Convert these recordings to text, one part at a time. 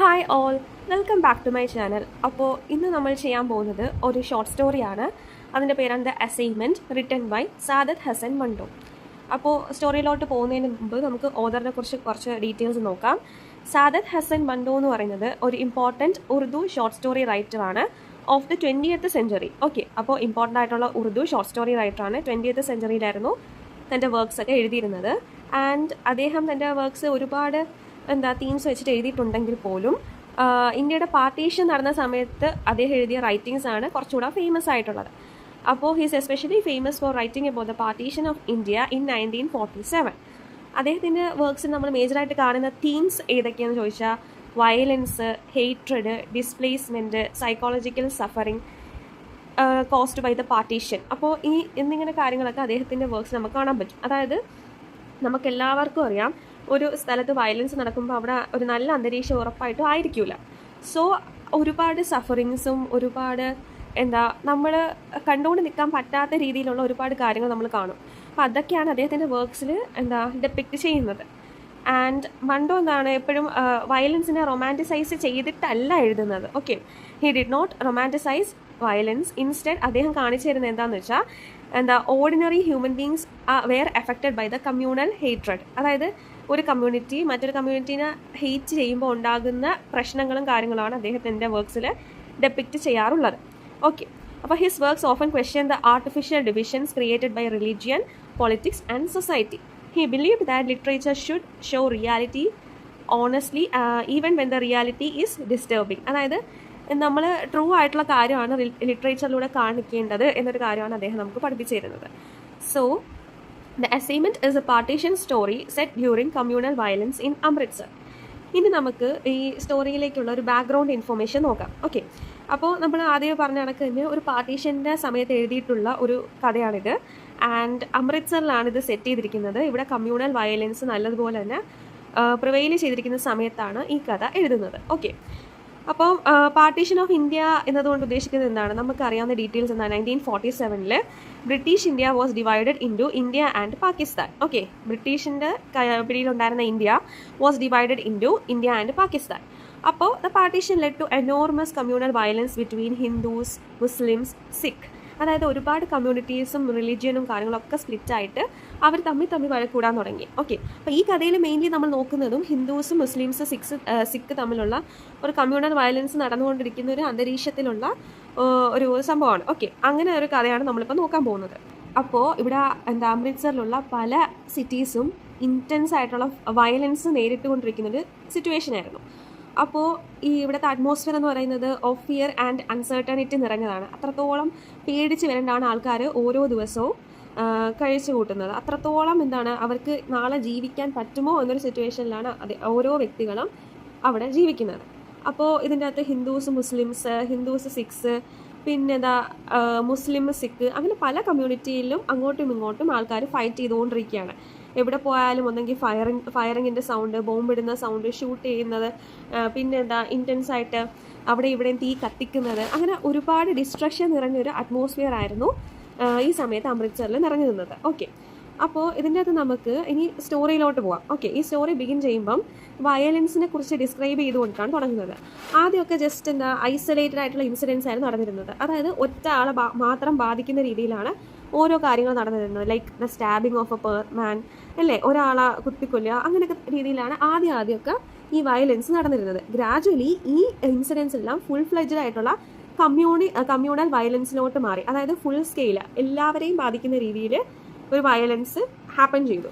Hi all, welcome back to my channel. അപ്പോൾ ഇന്ന് നമ്മൾ ചെയ്യാൻ പോകുന്നത് ഒരു ഷോർട്ട് സ്റ്റോറിയാണ്. അതിൻ്റെ പേരാണ് the assignment, written by Saadat Hasan Manto. അപ്പോൾ സ്റ്റോറിയിലോട്ട് പോകുന്നതിന് മുമ്പ് നമുക്ക് ഓദറിനെ കുറിച്ച് കുറച്ച് ഡീറ്റെയിൽസ് നോക്കാം. സാദത്ത് ഹസൻ മണ്ടോ എന്ന് പറയുന്നത് ഒരു ഇമ്പോർട്ടൻറ്റ് ഉറുദു ഷോർട്ട് സ്റ്റോറി റൈറ്ററാണ് of the 20th century. Okay, അപ്പോൾ ഇമ്പോർട്ടൻ്റ് ആയിട്ടുള്ള ഉറുദു ഷോർട്ട് സ്റ്റോറി റൈറ്ററാണ്. 20th സെഞ്ച്വറിയിലായിരുന്നു തൻ്റെ വർക്ക്സ് ഒക്കെ എഴുതിയിരുന്നത്. ആൻഡ് അദ്ദേഹം തൻ്റെ വർക്ക്സ് ഒരുപാട് തീംസ് വെച്ചിട്ട് എഴുതിയിട്ടുണ്ടെങ്കിൽ പോലും ഇന്ത്യയുടെ പാർട്ടീഷൻ നടന്ന സമയത്ത് അദ്ദേഹം എഴുതിയ റൈറ്റിങ്സ് ആണ് കുറച്ചുകൂടെ ഫേമസ് ആയിട്ടുള്ളത്. അപ്പോൾ he's especially famous for writing about the partition of India in 1947. അദ്ദേഹത്തിൻ്റെ വർക്ക്സിൽ നമ്മൾ മേജറായിട്ട് കാണുന്ന തീംസ് ഏതൊക്കെയാണെന്ന് ചോദിച്ചാൽ violence, hatred, displacement, psychological suffering caused by the partition. അപ്പോൾ എന്നിങ്ങനെ കാര്യങ്ങളൊക്കെ അദ്ദേഹത്തിൻ്റെ വർക്ക്സ് നമുക്ക് കാണാൻ പറ്റും. അതായത് നമുക്കെല്ലാവർക്കും അറിയാം, ഒരു സ്ഥലത്ത് വയലൻസ് നടക്കുമ്പോൾ അവിടെ ഒരു നല്ല അന്തരീക്ഷം ഉറപ്പായിട്ടും ആയിരിക്കില്ല. സോ ഒരുപാട് സഫറിങ്സും ഒരുപാട് നമ്മൾ കണ്ടുകൊണ്ട് നിൽക്കാൻ പറ്റാത്ത രീതിയിലുള്ള ഒരുപാട് കാര്യങ്ങൾ നമ്മൾ കാണും. അപ്പോൾ അതൊക്കെയാണ് അദ്ദേഹത്തിൻ്റെ വർക്ക്സിൽ ഡെപ്പിക്റ്റ് ചെയ്യുന്നത്. ആൻഡ് മണ്ടോ എപ്പോഴും വയലൻസിനെ റൊമാൻറ്റിസൈസ് ചെയ്തിട്ടല്ല എഴുതുന്നത്. Okay, he did not romanticise violence. Instead അദ്ദേഹം കാണിച്ചു തരുന്നത് എന്താണെന്ന് വെച്ചാൽ ordinary human beings were affected by the communal hatred. അതായത് ഒരു കമ്മ്യൂണിറ്റി മറ്റൊരു കമ്മ്യൂണിറ്റീനെ ഹെയ്റ്റ് ചെയ്യുമ്പോൾ ഉണ്ടാകുന്ന പ്രശ്നങ്ങളും കാര്യങ്ങളുമാണ് അദ്ദേഹത്തിൻ്റെ വർക്ക്സിൽ ഡെപ്പിക്റ്റ് ചെയ്യാറുള്ളത്. ഓക്കെ, അപ്പോൾ his works often question the artificial divisions created by religion, politics and society. He believed that literature should show reality honestly even when the reality is disturbing. അതായത് നമ്മൾ ട്രൂ ആയിട്ടുള്ള കാര്യമാണ് ലിറ്ററേച്ചറിലൂടെ കാണിക്കേണ്ടത് എന്നൊരു കാര്യമാണ് അദ്ദേഹം നമുക്ക് പഠിപ്പിച്ചു തരുന്നത്. So the assignment is A partition story set during communal violence in Amritsar. ഇനി നമുക്ക് ഈ സ്റ്റോറിയിലേക്കുള്ള ഒരു ബാക്ക്ഗ്രൗണ്ട് ഇൻഫർമേഷൻ നോക്കാം. ഓക്കെ, അപ്പോൾ നമ്മൾ ആദ്യം പറഞ്ഞ കണക്ക് തന്നെ ഒരു പാർട്ടീഷൻ്റെ സമയത്ത് എഴുതിയിട്ടുള്ള ഒരു കഥയാണിത്. ആൻഡ് അമൃത്സറിലാണ് ഇത് സെറ്റ് ചെയ്തിരിക്കുന്നത്. ഇവിടെ കമ്മ്യൂണൽ വയലൻസ് നല്ലതുപോലെ തന്നെ പ്രിവെയിൽ ചെയ്തിരിക്കുന്ന സമയത്താണ് ഈ കഥ എഴുതുന്നത്. ഓക്കെ, അപ്പം പാർട്ടീഷൻ ഓഫ് ഇന്ത്യ എന്നതുകൊണ്ട് ഉദ്ദേശിക്കുന്നത് എന്താണ്? നമുക്കറിയാവുന്ന ഡീറ്റെയിൽസ് എന്താണ്? 1947 British India was divided into India and Pakistan. Okay, ബ്രിട്ടീഷിൻ്റെ പിടിയിലുണ്ടായിരുന്ന India was divided into India and Pakistan. അപ്പോൾ the partition led to enormous communal violence between Hindus, Muslims, Sikh. അതായത് ഒരുപാട് കമ്മ്യൂണിറ്റീസും റിലീജിയനും കാര്യങ്ങളൊക്കെ സ്പ്ലിറ്റായിട്ട് അവർ തമ്മിൽ വഴക്കൂടാൻ തുടങ്ങി. ഓക്കെ, അപ്പോൾ ഈ കഥയിൽ മെയിൻലി നമ്മൾ നോക്കുന്നതും ഹിന്ദുസും മുസ്ലിംസ്, സിഖ് തമ്മിലുള്ള ഒരു കമ്മ്യൂണൽ വയലൻസ് നടന്നുകൊണ്ടിരിക്കുന്ന ഒരു അന്തരീക്ഷത്തിലുള്ള ഒരു സംഭവമാണ്. ഓക്കെ, അങ്ങനെ ഒരു കഥയാണ് നമ്മളിപ്പോൾ നോക്കാൻ പോകുന്നത്. അപ്പോൾ ഇവിടെ അമൃത്സറിലുള്ള പല സിറ്റീസും ഇൻറ്റൻസ് ആയിട്ടുള്ള വയലൻസ് നേരിട്ടുകൊണ്ടിരിക്കുന്നൊരു സിറ്റുവേഷൻ ആയിരുന്നു. അപ്പോൾ ഈ ഇവിടുത്തെ അറ്റ്മോസ്ഫിയർ എന്ന് പറയുന്നത് ഓഫ് ഫിയർ ആൻഡ് അൺസർട്ടനിറ്റി നിറഞ്ഞതാണ്. അത്രത്തോളം പേടിച്ച് വരേണ്ടാണ് ആൾക്കാർ ഓരോ ദിവസവും കഴിച്ചു കൂട്ടുന്നത്. അത്രത്തോളം അവർക്ക് നാളെ ജീവിക്കാൻ പറ്റുമോ എന്നൊരു സിറ്റുവേഷനിലാണ് ഓരോ വ്യക്തികളും അവിടെ ജീവിക്കുന്നത്. അപ്പോൾ ഇതിൻ്റെ അകത്ത് ഹിന്ദുസ്, സിഖ്സ്, പിന്നെ മുസ്ലിം, സിഖ്, അങ്ങനെ പല കമ്മ്യൂണിറ്റിയിലും അങ്ങോട്ടും ഇങ്ങോട്ടും ആൾക്കാർ ഫൈറ്റ് ചെയ്തുകൊണ്ടിരിക്കുകയാണ്. എവിടെ പോയാലും ഒന്നെങ്കിൽ ഫയറിങ്ങിൻ്റെ സൗണ്ട്, ബോംബിടുന്ന സൗണ്ട്, ഷൂട്ട് ചെയ്യുന്നത്, പിന്നെ ഇൻറ്റൻസ് ആയിട്ട് അവിടെ ഇവിടെയും തീ കത്തിക്കുന്നത്, അങ്ങനെ ഒരുപാട് ഡിസ്ട്രക്ഷൻ നിറഞ്ഞൊരു അറ്റ്മോസ്ഫിയർ ആയിരുന്നു ഈ സമയത്ത് അമൃത്സറിൽ നിറഞ്ഞു നിന്നത്. ഓക്കെ, അപ്പോൾ ഇതിൻ്റെ അകത്ത് നമുക്ക് ഇനി സ്റ്റോറിയിലോട്ട് പോകാം. ഓക്കെ, ഈ സ്റ്റോറി ബിഗിൻ ചെയ്യുമ്പം വയലൻസിനെ കുറിച്ച് ഡിസ്ക്രൈബ് ചെയ്തുകൊണ്ടാണ് തുടങ്ങുന്നത്. ആദ്യമൊക്കെ ജസ്റ്റ് ഐസൊലേറ്റഡ് ആയിട്ടുള്ള ഇൻസിഡൻസ് ആയിരുന്നു നടന്നിരുന്നത്. അതായത് ഒറ്റ ആളെ മാത്രം ബാധിക്കുന്ന രീതിയിലാണ് ഓരോ കാര്യങ്ങൾ നടന്നിരുന്നത്. Like the stabbing of a man, അല്ലേ, ഒരാളെ കുത്തിക്കൊല്ലുക, അങ്ങനെയൊക്കെ രീതിയിലാണ് ആദ്യമൊക്കെ ഈ വയലൻസ് നടന്നിരുന്നത്. ഗ്രാജുവലി ഈ ഇൻസിഡൻസ് എല്ലാം ഫുൾ ഫ്ലെഡ്ജഡ് ആയിട്ടുള്ള കമ്മ്യൂണൽ വയലൻസിലോട്ട് മാറി. അതായത് ഫുൾ സ്കെയിൽ എല്ലാവരെയും ബാധിക്കുന്ന രീതിയിൽ ഒരു വയലൻസ് ഹാപ്പൻ ചെയ്തു.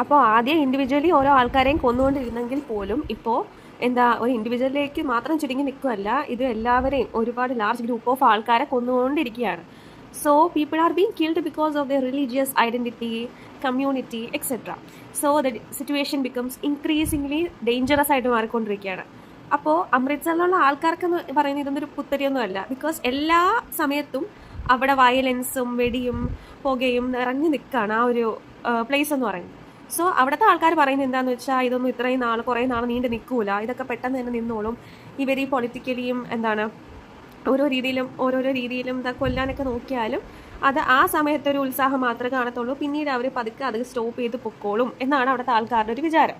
അപ്പോൾ ആദ്യം ഇൻഡിവിജ്വലി ഓരോ ആൾക്കാരെയും കൊന്നുകൊണ്ടിരുന്നെങ്കിൽ പോലും ഇപ്പോൾ ഒരു ഇൻഡിവിജ്വലിലേക്ക് മാത്രം ചുരുങ്ങി നിൽക്കുകയല്ല, ഇത് എല്ലാവരെയും ഒരുപാട് ലാർജ് ഗ്രൂപ്പ് ഓഫ് ആൾക്കാരെ കൊന്നുകൊണ്ടിരിക്കുകയാണ്. So people are being killed because of their religious identity, community, etc. So the situation becomes increasingly dangerous ആയിട്ട് മാറിക്കൊണ്ടിരിക്കുകയാണ്. അപ്പോൾ അമൃത്സറിലുള്ള ആൾക്കാർക്ക് പറയുന്നത് ഇതൊന്നൊരു പുത്തരിയൊന്നുമല്ല. ബിക്കോസ് എല്ലാ സമയത്തും അവിടെ വയലൻസും വെടിയും പുകയും നിറഞ്ഞു നിൽക്കുകയാണ് ആ ഒരു പ്ലേസ് എന്ന് പറയുന്നത്. സോ അവിടുത്തെ ആൾക്കാർ പറയുന്നത് എന്താണെന്ന് വെച്ചാൽ ഇതൊന്നും ഇത്രയും കുറേ നാൾ നീണ്ടു നിൽക്കൂല, ഇതൊക്കെ പെട്ടെന്ന് തന്നെ നിന്നോളും. ഇവർ ഈ പൊളിറ്റിക്കലിയും ഓരോരോ രീതിയിലും കൊല്ലാനൊക്കെ നോക്കിയാലും അത് ആ സമയത്തൊരു ഉത്സാഹം മാത്രമേ കാണത്തുള്ളൂ. പിന്നീട് അവർ പതുക്കെ അത് സ്റ്റോപ്പ് ചെയ്ത് പൊക്കോളും എന്നാണ് അവിടുത്തെ ആൾക്കാരുടെ ഒരു വിചാരം.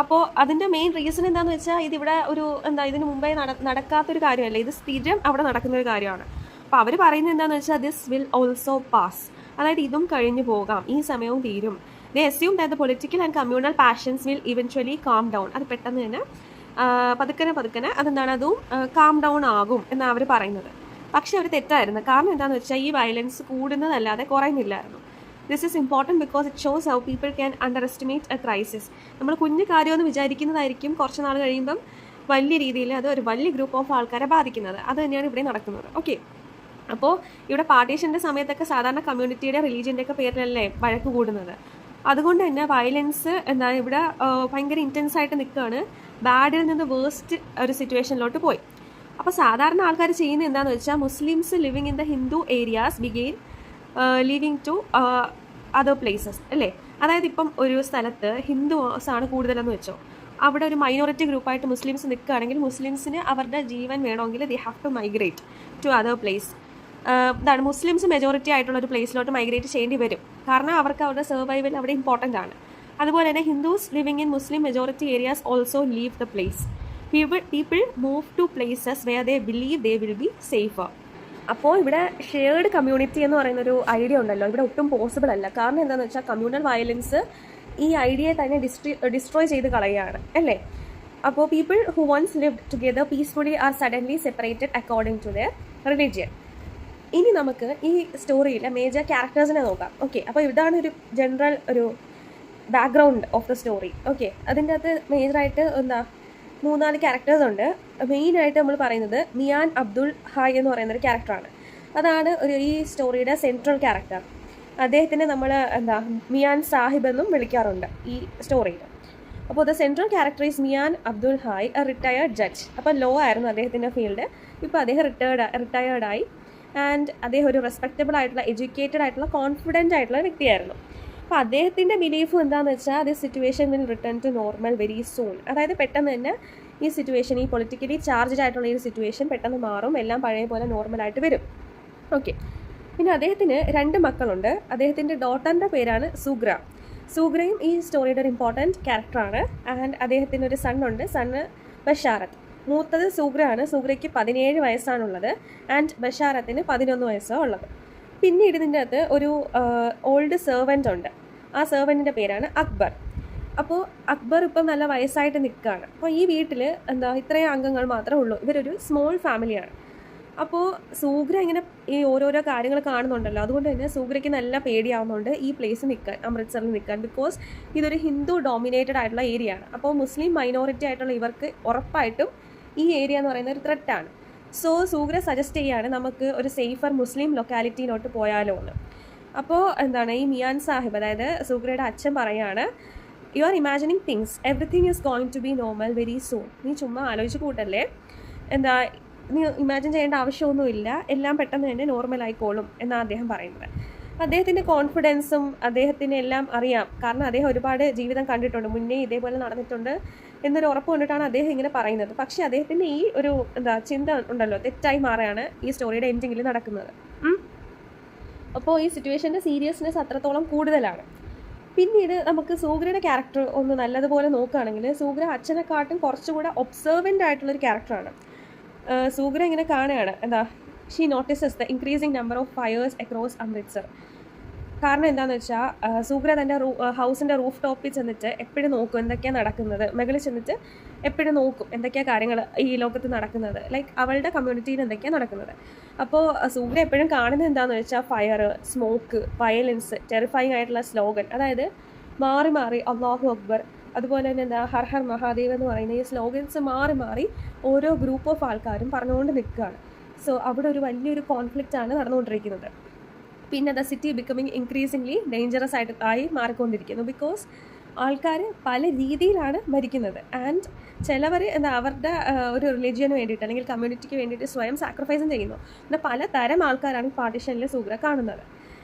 അപ്പോൾ അതിൻ്റെ മെയിൻ റീസൺ എന്താണെന്ന് വെച്ചാൽ ഇതിവിടെ ഒരു ഇതിന് മുമ്പേ നടക്കാത്തൊരു കാര്യമല്ല, ഇത് സ്ഥിരം അവിടെ നടക്കുന്ന ഒരു കാര്യമാണ്. അപ്പോൾ അവർ പറയുന്നത് എന്താണെന്ന് വെച്ചാൽ ദിസ് വിൽ ഓൾസോ പാസ്, അതായത് ഇതും കഴിഞ്ഞു പോകാം, ഈ സമയവും തീരും. They assume that the political and communal passions will eventually calm down, അത് പെട്ടെന്ന് തന്നെ പതുക്കനെ അതും കാം ഡൗൺ ആകും എന്നാണ് അവർ പറയുന്നത്. പക്ഷേ അവർ തെറ്റായിരുന്നു. കാരണം എന്താണെന്ന് വെച്ചാൽ ഈ വയലൻസ് കൂടുന്നതല്ലാതെ കുറയുന്നില്ലായിരുന്നു. This is important because it shows how people can underestimate a crisis. നമ്മൾ കുഞ്ഞു കാര്യമെന്ന് വിചാരിക്കുന്നതായിരിക്കും കുറച്ച് നാൾ കഴിയുമ്പം വലിയ രീതിയിൽ അത് ഒരു വലിയ ഗ്രൂപ്പ് ഓഫ് ആൾക്കാരെ ബാധിക്കുന്നത്. അത് തന്നെയാണ് ഇവിടെ നടക്കുന്നത്. ഓക്കെ, അപ്പോൾ ഇവിടെ പാർട്ടീഷൻ്റെ സമയത്തൊക്കെ സാധാരണ കമ്മ്യൂണിറ്റിയുടെ റിലീജിയൻ്റെയൊക്കെ പേരിലല്ലേ വഴക്ക് കൂടുന്നത്. അതുകൊണ്ട് തന്നെ വയലൻസ് ഇവിടെ ഭയങ്കര ഇൻറ്റൻസ് ആയിട്ട് നിൽക്കുകയാണ്. ബാഡിൽ നിന്ന് വേസ്റ്റ് ഒരു സിറ്റുവേഷനിലോട്ട് പോയി. അപ്പോൾ സാധാരണ ആൾക്കാർ ചെയ്യുന്നത് എന്താണെന്ന് വെച്ചാൽ Muslims living in the Hindu areas began leaving to other places അല്ലേ. അതായത് ഇപ്പം ഒരു സ്ഥലത്ത് ഹിന്ദുസ് ആണ് കൂടുതലെന്ന് വെച്ചോ, അവിടെ ഒരു മൈനോറിറ്റി ഗ്രൂപ്പായിട്ട് മുസ്ലിംസ് നിൽക്കുകയാണെങ്കിൽ മുസ്ലിംസിന് അവരുടെ ജീവൻ വേണമെങ്കിൽ they have to migrate to other place. Muslims majority ആയിട്ടുള്ള ഒരു പ്ലേസിലോട്ട് മൈഗ്രേറ്റ് ചെയ്യേണ്ടി വരും. കാരണം അവർക്ക് അവരുടെ സർവൈവൽ അവിടെ ഇമ്പോർട്ടൻ്റ് ആണ്. അതുപോലെ തന്നെ Hindus living in Muslim majority areas also leave the place. People move to places where they believe they will be safer. അപ്പോൾ ഇവിടെ ഷെയർഡ് കമ്മ്യൂണിറ്റി എന്ന് പറയുന്നൊരു ഐഡിയ ഉണ്ടല്ലോ, ഇവിടെ ഒട്ടും പോസിബിൾ അല്ല. കാരണം എന്താണെന്ന് വെച്ചാൽ കമ്മ്യൂണൽ വയലൻസ് ഈ ഐഡിയയെ തന്നെ ഡിസ്ട്രോയ് ചെയ്ത് കളയുകയാണ് അല്ലേ. അപ്പോൾ people who once lived together peacefully are suddenly separated according to their religion. ഇനി നമുക്ക് ഈ സ്റ്റോറിയിലെ മേജർ ക്യാരക്ടേഴ്സിനെ നോക്കാം. ഓക്കെ, അപ്പോൾ ഇതാണ് ഒരു ജനറൽ ഒരു background of the story. Okay, അതിൻ്റെ അകത്ത് മേജറായിട്ട് 3-4 ക്യാരക്ടേഴ്സ് ഉണ്ട്. മെയിനായിട്ട് നമ്മൾ പറയുന്നത് മിയാൻ അബ്ദുൾ ഹായ് എന്ന് പറയുന്നൊരു ക്യാരക്ടറാണ്. അതാണ് ഈ സ്റ്റോറിയുടെ സെൻട്രൽ ക്യാരക്ടർ. അദ്ദേഹത്തിനെ നമ്മൾ മിയാൻ സാഹിബ് എന്നും വിളിക്കാറുണ്ട് ഈ സ്റ്റോറിയിൽ. അപ്പോൾ the central character is Mian Abdul Hai, a retired judge. അപ്പോൾ ലോ ആയിരുന്നു അദ്ദേഹത്തിൻ്റെ ഫീൽഡ്. ഇപ്പോൾ അദ്ദേഹം റിട്ടയേർഡായി. ആൻഡ് അദ്ദേഹം ഒരു റെസ്പെക്റ്റബിൾ ആയിട്ടുള്ള എഡ്യൂക്കേറ്റഡ് ആയിട്ടുള്ള കോൺഫിഡൻ്റ് ആയിട്ടുള്ള വ്യക്തിയായിരുന്നു. അപ്പോൾ അദ്ദേഹത്തിൻ്റെ ബിലീഫ് എന്താണെന്ന് വെച്ചാൽ this situation will return to normal very soon. അതായത് പെട്ടെന്ന് തന്നെ ഈ സിറ്റുവേഷൻ, ഈ പൊളിറ്റിക്കലി ചാർജ്ഡ് ആയിട്ടുള്ള ഈ സിറ്റുവേഷൻ പെട്ടെന്ന് മാറും, എല്ലാം പഴയ പോലെ നോർമലായിട്ട് വരും. ഓക്കെ, പിന്നെ അദ്ദേഹത്തിന് 2 മക്കളുണ്ട്. അദ്ദേഹത്തിൻ്റെ ഡോട്ടറിൻ്റെ പേരാണ് സുഗ്ര. സുഗ്രയും ഈ സ്റ്റോറിയുടെ ഒരു ഇമ്പോർട്ടൻറ്റ് ക്യാരക്ടറാണ്. ആൻഡ് അദ്ദേഹത്തിന് ഒരു സണ്ണുണ്ട്, സണ്ണ് ബഷാറത്ത്. മൂത്തത് സുഗ്രയാണ്. സുഗ്രയ്ക്ക് 17 വയസ്സാണുള്ളത്. ആൻഡ് ബഷാറത്തിന് 11 വയസ്സാണ് ഉള്ളത്. പിന്നീട് ഇതിൻ്റെ അകത്ത് ഒരു ഓൾഡ് സെർവൻ്റ് ഉണ്ട്. ആ സെർവൻറ്റിൻ്റെ പേരാണ് അക്ബർ. അപ്പോൾ അക്ബർ ഇപ്പം നല്ല വയസ്സായിട്ട് നിൽക്കുകയാണ്. അപ്പോൾ ഈ വീട്ടിൽ ഇത്രയും അംഗങ്ങൾ മാത്രമേ ഉള്ളൂ. ഇവരൊരു സ്മോൾ ഫാമിലിയാണ്. അപ്പോൾ സൂഗ്ര ഇങ്ങനെ ഈ ഓരോരോ കാര്യങ്ങൾ കാണുന്നുണ്ടല്ലോ, അതുകൊണ്ട് തന്നെ സൂഗ്രയ്ക്ക് നല്ല പേടിയാവുന്നുണ്ട് ഈ പ്ലേസ് നിൽക്കാൻ, അമൃത്സറിൽ നിൽക്കാൻ. ബിക്കോസ് ഇതൊരു ഹിന്ദു ഡോമിനേറ്റഡ് ആയിട്ടുള്ള ഏരിയ ആണ്. അപ്പോൾ മുസ്ലിം മൈനോറിറ്റി ആയിട്ടുള്ള ഇവർക്ക് ഉറപ്പായിട്ടും ഈ ഏരിയ എന്ന് പറയുന്ന ഒരു ത്രെറ്റാണ്. സോ സൂഗ്ര സജസ്റ്റ് ചെയ്യുകയാണ് നമുക്ക് ഒരു സേഫർ മുസ്ലിം ലൊക്കാലിറ്റിയിലോട്ട് പോയാലോ എന്ന്. അപ്പോൾ ഈ മിയാൻ സാഹിബ്, അതായത് സൂഗ്രയുടെ അച്ഛൻ പറയുകയാണ്, you are imagining things, everything is going to be normal very soon. നീ ചുമ്മാ ആലോചിച്ച് കൂട്ടല്ലേ, നീ ഇമാജിൻ ചെയ്യേണ്ട ആവശ്യമൊന്നുമില്ല, എല്ലാം പെട്ടെന്ന് തന്നെ നോർമൽ ആയിക്കോളും എന്നാണ് അദ്ദേഹം പറയുന്നത്. അദ്ദേഹത്തിൻ്റെ കോൺഫിഡൻസും അദ്ദേഹത്തിന് എല്ലാം അറിയാം. കാരണം അദ്ദേഹം ഒരുപാട് ജീവിതം കണ്ടിട്ടുണ്ട്, മുന്നേ ഇതേപോലെ നടന്നിട്ടുണ്ട് എന്നൊരു ഉറപ്പ് കൊണ്ടിട്ടാണ് അദ്ദേഹം ഇങ്ങനെ പറയുന്നത്. പക്ഷേ അദ്ദേഹത്തിൻ്റെ ഈ ഒരു ചിന്ത ഉണ്ടല്ലോ, തെറ്റായി മാറുകയാണ് ഈ സ്റ്റോറിയുടെ എൻഡിങ്ങിൽ നടക്കുന്നത്. അപ്പോൾ ഈ സിറ്റുവേഷൻ്റെ സീരിയസ്നെസ് അത്രത്തോളം കൂടുതലാണ്. പിന്നീട് നമുക്ക് സൂഗ്രയുടെ ക്യാരക്ടർ ഒന്ന് നല്ലതുപോലെ നോക്കുകയാണെങ്കിൽ സൂഗ്ര അച്ഛനെക്കാട്ടും കുറച്ചുകൂടെ ഒബ്സർവൻ്റ് ആയിട്ടുള്ളൊരു ക്യാരക്ടറാണ്. സൂഗ്ര ഇങ്ങനെ കാണുകയാണ് she notices the increasing number of fires across Amritsar. കാരണം എന്താണെന്ന് വെച്ചാൽ സൂഗ്ര തൻ്റെ ഹൗസിൻ്റെ റൂഫ് ടോപ്പിൽ ചെന്നിട്ട് എപ്പോഴും നോക്കും എന്തൊക്കെയാണ് നടക്കുന്നത്, മുകളിൽ ചെന്നിട്ട് എപ്പോഴും നോക്കും എന്തൊക്കെയാണ് കാര്യങ്ങൾ ഈ ലോകത്ത് നടക്കുന്നത്, ലൈക്ക് അവളുടെ കമ്മ്യൂണിറ്റിയിൽ എന്തൊക്കെയാണ് നടക്കുന്നത്. അപ്പോൾ സൂഗ്ര എപ്പോഴും കാണുന്നത് എന്താണെന്ന് വെച്ചാൽ ഫയർ, സ്മോക്ക്, വയലൻസ്, ടെറിഫൈങ് ആയിട്ടുള്ള സ്ലോഗൻ, അതായത് മാറി മാറി അല്ലാഹു അക്ബർ, അതുപോലെ തന്നെ ഹർ ഹർ മഹാദേവ് എന്ന് പറയുന്ന ഈ സ്ലോഗൻസ് മാറി മാറി ഓരോ ഗ്രൂപ്പ് ഓഫ് ആൾക്കാരും പറഞ്ഞുകൊണ്ട് നിൽക്കുകയാണ്. സോ അവിടെ ഒരു വലിയൊരു കോൺഫ്ലിക്റ്റാണ് നടന്നുകൊണ്ടിരിക്കുന്നത്. പിന്നെ the city becoming increasingly dangerous ആയി മാറിക്കൊണ്ടിരിക്കുന്നു. ബിക്കോസ് ആൾക്കാർ പല രീതിയിലാണ് മരിക്കുന്നത്. ആൻഡ് ചിലവർ അവരുടെ ഒരു റിലീജിയന് വേണ്ടിയിട്ട് അല്ലെങ്കിൽ കമ്മ്യൂണിറ്റിക്ക് വേണ്ടിയിട്ട് സ്വയം സാക്രിഫൈസും ചെയ്യുന്നു. പിന്നെ പലതരം ആൾക്കാരാണ് ഈ പാർട്ടീഷനിൽ സൂഗ്ര കാണുന്നത്.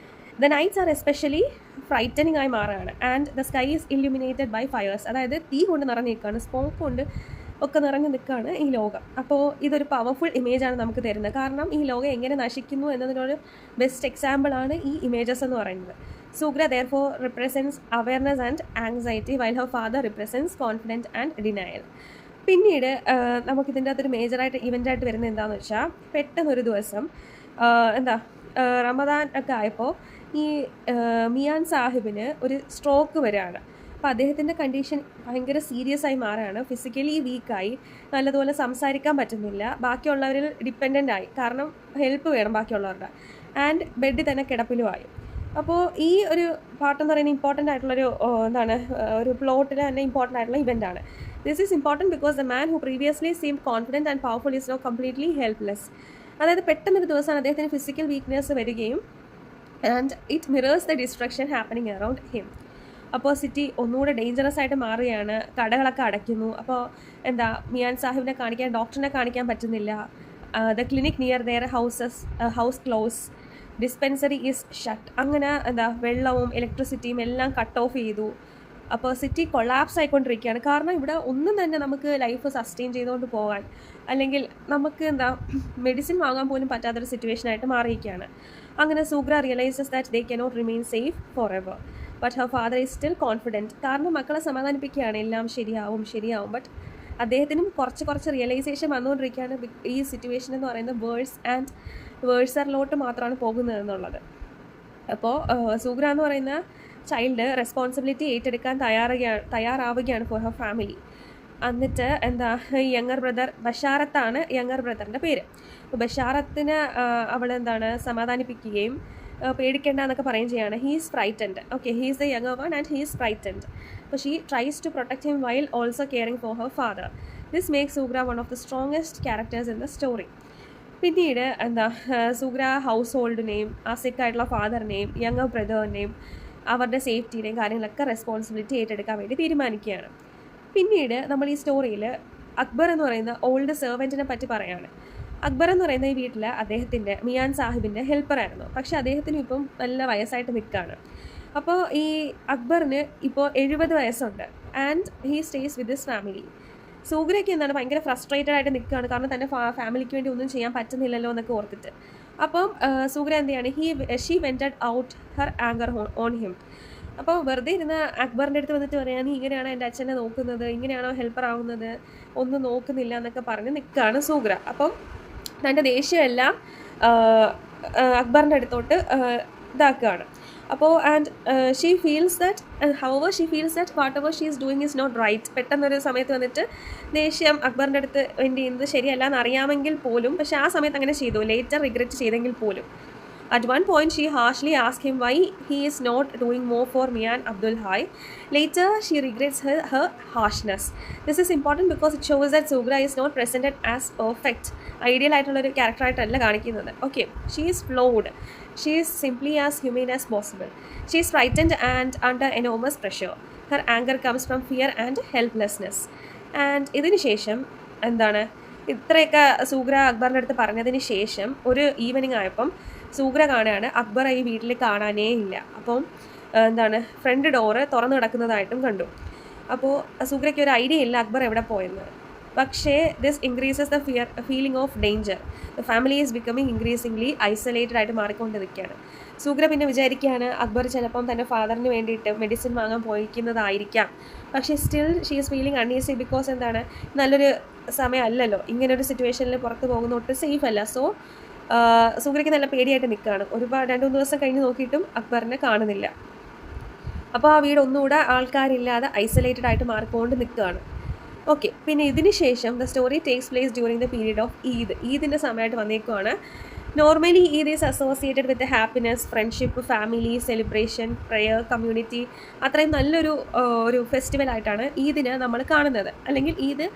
The nights are especially frightening ആയി മാറുകയാണ്. And the sky is illuminated by fires, അതായത് തീ കൊണ്ട് നിറഞ്ഞു നിൽക്കുകയാണ്, സ്മോക്ക് കൊണ്ട് ഒക്കെ നിറഞ്ഞു നിൽക്കുകയാണ് ഈ ലോകം. അപ്പോൾ ഇതൊരു പവർഫുൾ ഇമേജാണ് നമുക്ക് തരുന്നത്. കാരണം ഈ ലോകം എങ്ങനെ നശിക്കുന്നു എന്നതിനൊരു ബെസ്റ്റ് എക്സാമ്പിളാണ് ഈ ഇമേജസ് എന്ന് പറയുന്നത്. Sugra therefore represents awareness and anxiety, while her father represents confidence and denial. പിന്നീട് നമുക്കിതിൻ്റെ അകത്തൊരു മേജറായിട്ട് ഇവൻ്റായിട്ട് വരുന്നത് എന്താണെന്ന് വെച്ചാൽ, പെട്ടെന്നൊരു ദിവസം എന്താ റമദാൻ ഒക്കെ ആയപ്പോൾ ഈ മിയാൻ സാഹിബിന് ഒരു സ്ട്രോക്ക് വരികയാണ്. അപ്പോൾ അദ്ദേഹത്തിൻ്റെ കണ്ടീഷൻ ഭയങ്കര സീരിയസ് ആയി മാറുകയാണ്. ഫിസിക്കലി വീക്കായി, നല്ലതുപോലെ സംസാരിക്കാൻ പറ്റുന്നില്ല, ബാക്കിയുള്ളവരിൽ ഡിപ്പെൻഡൻ്റ് ആയി, കാരണം ഹെൽപ്പ് വേണം ബാക്കിയുള്ളവരുടെ, ആൻഡ് ബെഡിൽ തന്നെ കിടപ്പിലുമായി. അപ്പോൾ ഈ ഒരു പാട്ടെന്ന് പറയുന്നത് ഇമ്പോർട്ടൻ്റ് ആയിട്ടുള്ളൊരു ഒരു പ്ലോട്ടിൽ തന്നെ ഇമ്പോർട്ടൻ്റ് ആയിട്ടുള്ള ഇവൻ്റാണ്. This is important because the man who previously seem confident and powerful is no completely helpless. അതായത് പെട്ടെന്നൊരു ദിവസമാണ് അദ്ദേഹത്തിന് ഫിസിക്കൽ വീക്ക്നെസ് വരികയും and it mirrors the destruction happening around him. അപ്പോൾ സിറ്റി ഒന്നുകൂടെ ഡേഞ്ചറസ് ആയിട്ട് മാറുകയാണ്, കടകളൊക്കെ അടയ്ക്കുന്നു. അപ്പോൾ മിയാൻ സാഹിബിനെ കാണിക്കാൻ, ഡോക്ടറിനെ കാണിക്കാൻ പറ്റുന്നില്ല. The clinic near their house close, dispensary is shut. അങ്ങനെ വെള്ളവും ഇലക്ട്രിസിറ്റിയും എല്ലാം കട്ട് ഓഫ് ചെയ്തു. അപ്പോൾ സിറ്റി കൊളാപ്സ് ആയിക്കൊണ്ടിരിക്കുകയാണ്. കാരണം ഇവിടെ ഒന്നും തന്നെ നമുക്ക് ലൈഫ് സസ്റ്റെയിൻ ചെയ്തുകൊണ്ട് പോകാൻ, അല്ലെങ്കിൽ നമുക്ക് മെഡിസിൻ വാങ്ങാൻ പോലും പറ്റാത്തൊരു സിറ്റുവേഷനായിട്ട് മാറിയിരിക്കുകയാണ്. അങ്ങനെ Sughra realises that they cannot remain safe forever, but her father is still confident. കാരണം മക്കളെ സമാധാനിപ്പിക്കുകയാണ്, എല്ലാം ശരിയാവും. ബട്ട് അദ്ദേഹത്തിനും കുറച്ച് റിയലൈസേഷൻ വന്നുകൊണ്ടിരിക്കുകയാണ് ഈ സിറ്റുവേഷൻ എന്ന് പറയുന്നത് വേഴ്സ് ആൻഡ് വേഴ്സറിലോട്ട് മാത്രമാണ് പോകുന്നത് എന്നുള്ളത്. അപ്പോൾ സൂഗ്ര എന്ന് പറയുന്ന ചൈൽഡ് റെസ്പോൺസിബിലിറ്റി ഏറ്റെടുക്കാൻ തയ്യാറാവുകയാണ് ഫോർ ഹർ ഫാമിലി. എന്നിട്ട് യങ്ങർ ബ്രദർ ബഷാറത്താണ് യങ്ങർ ബ്രദറിൻ്റെ പേര്. അപ്പോൾ ബഷാറത്തിന് അവൾ സമാധാനിപ്പിക്കുകയും പേടിക്കേണ്ട എന്നൊക്കെ പറയുകയും ചെയ്യാണ്. He is frightened. Okay, he is the younger one and he is frightened. അപ്പോൾ she tries to protect him while also caring for her father. This makes Sughra one of the strongest characters in the story. പിന്നീട് Sughra house ഹോൾഡിനെയും ആ സിക്കായിട്ടുള്ള ഫാദറിനെയും younger ബ്രദറിനെയും അവരുടെ സേഫ്റ്റിയുടെയും കാര്യങ്ങളൊക്കെ responsibility ഏറ്റെടുക്കാൻ വേണ്ടി തീരുമാനിക്കുകയാണ്. പിന്നീട് നമ്മൾ ഈ സ്റ്റോറിയിൽ അക്ബർ എന്ന് പറയുന്ന ഓൾഡ് സെർവൻറ്റിനെ പറ്റി പറയുകയാണ്. അക്ബർ എന്ന് പറയുന്ന ഈ വീട്ടിൽ അദ്ദേഹത്തിൻ്റെ മിയാൻ സാഹിബിൻ്റെ ഹെൽപ്പറായിരുന്നു. പക്ഷേ അദ്ദേഹത്തിന് ഇപ്പം നല്ല വയസ്സായിട്ട് നിൽക്കുകയാണ്. അപ്പോൾ ഈ അക്ബറിന് ഇപ്പോൾ 70 വയസ്സുണ്ട് and he stays with his family. സൂഗ്രയ്ക്ക് ഭയങ്കര ഫ്രസ്ട്രേറ്റഡ് ആയിട്ട് നിൽക്കുകയാണ്, കാരണം തൻ്റെ ഫാമിലിക്ക് വേണ്ടി ഒന്നും ചെയ്യാൻ പറ്റുന്നില്ലല്ലോ എന്നൊക്കെ ഓർത്തിട്ട്. അപ്പം സൂഗ്ര എന്ത് ചെയ്യാണ്, she vented out her anger on him. അപ്പോൾ വെറുതെ ഇരുന്ന് അക്ബറിൻ്റെ അടുത്ത് വന്നിട്ട് പറയാം, നീ ഇങ്ങനെയാണോ എൻ്റെ അച്ഛനെ നോക്കുന്നത്, ഇങ്ങനെയാണോ ഹെൽപ്പർ ആവുന്നത്, ഒന്നും നോക്കുന്നില്ല എന്നൊക്കെ പറഞ്ഞ് നിൽക്കുകയാണ് സൂഗ്ര. അപ്പം തൻ്റെ ദേഷ്യമെല്ലാം അക്ബറിൻ്റെ അടുത്തോട്ട് ഇതാക്കുകയാണ്. അപ്പോൾ she feels that whatever she is doing is not right. പെട്ടെന്നൊരു സമയത്ത് വന്നിട്ട് ദേഷ്യം അക്ബറിൻ്റെ അടുത്ത് വേണ്ടി ചെയ്യുന്നത് ശരിയല്ല എന്നറിയാമെങ്കിൽ പോലും, പക്ഷേ ആ സമയത്ത് അങ്ങനെ ചെയ്തു, ലേറ്റർ റിഗ്രറ്റ് ചെയ്തെങ്കിൽ പോലും. At one point, she harshly asked him why he is not doing more for Mian Abdul Hai. Later, she regrets her harshness. This is important because it shows that Sugra is not presented as perfect. Ideal ആയിട്ടുള്ള ഒരു ക്യാരക്ടറായിട്ടല്ല കാണിക്കുന്നത്. Okay, she is flawed. She is simply as humane as possible. She is frightened and under enormous pressure. Her anger comes from fear and helplessness. And ഇതിന് ശേഷം ഇത്രയൊക്കെ സൂഗ്ര അക്ബറിൻ്റെ അടുത്ത് പറഞ്ഞതിന് ശേഷം ഒരു ഈവനിങ് ആയപ്പം സൂഗ്ര കാണുകയാണ് അക്ബർ ഈ വീട്ടിൽ കാണാനേ ഇല്ല. അപ്പം ഫ്രണ്ട് ഡോറ് തുറന്നു കിടക്കുന്നതായിട്ടും കണ്ടു. അപ്പോൾ സൂഗ്രയ്ക്ക് ഒരു ഐഡിയ ഇല്ല അക്ബർ എവിടെ പോയെന്ന്. പക്ഷേ this increases the feeling of danger. The family is becoming increasingly isolated ആയിട്ട് മാറിക്കൊണ്ട് നിൽക്കുകയാണ്. സൂഗ്ര പിന്നെ വിചാരിക്കുകയാണ് അക്ബർ ചിലപ്പം തൻ്റെ ഫാദറിന് വേണ്ടിയിട്ട് മെഡിസിൻ വാങ്ങാൻ പോയിരിക്കുന്നതായിരിക്കാം. പക്ഷേ still she is feeling uneasy because നല്ലൊരു സമയമല്ലല്ലോ, ഇങ്ങനൊരു സിറ്റുവേഷനിൽ പുറത്ത് പോകുന്ന ഒട്ടും സേഫ് അല്ല. സോ സൂഗ്രയ്ക്ക് നല്ല പേടിയായിട്ട് നിൽക്കുകയാണ്. 2-3 ദിവസം കഴിഞ്ഞ് നോക്കിയിട്ടും അക്ബറിനെ കാണുന്നില്ല. അപ്പോൾ ആ വീട് ഒന്നുകൂടെ ആൾക്കാരില്ലാതെ ഐസൊലേറ്റഡ് ആയിട്ട് മാറിക്കൊണ്ട് നിൽക്കുകയാണ്. ഓക്കെ, പിന്നെ ഇതിന് ശേഷം the story takes place during the period of ഈദിൻ്റെ സമയമായിട്ട് വന്നേക്കുവാണ്. Normally Eid is associated with happiness, friendship, family, celebration, prayer, community. അത്രയും ഒരു ഫെസ്റ്റിവലായിട്ടാണ് ഈദിനെ നമ്മൾ കാണുന്നത്. അല്ലെങ്കിൽ ഈദ്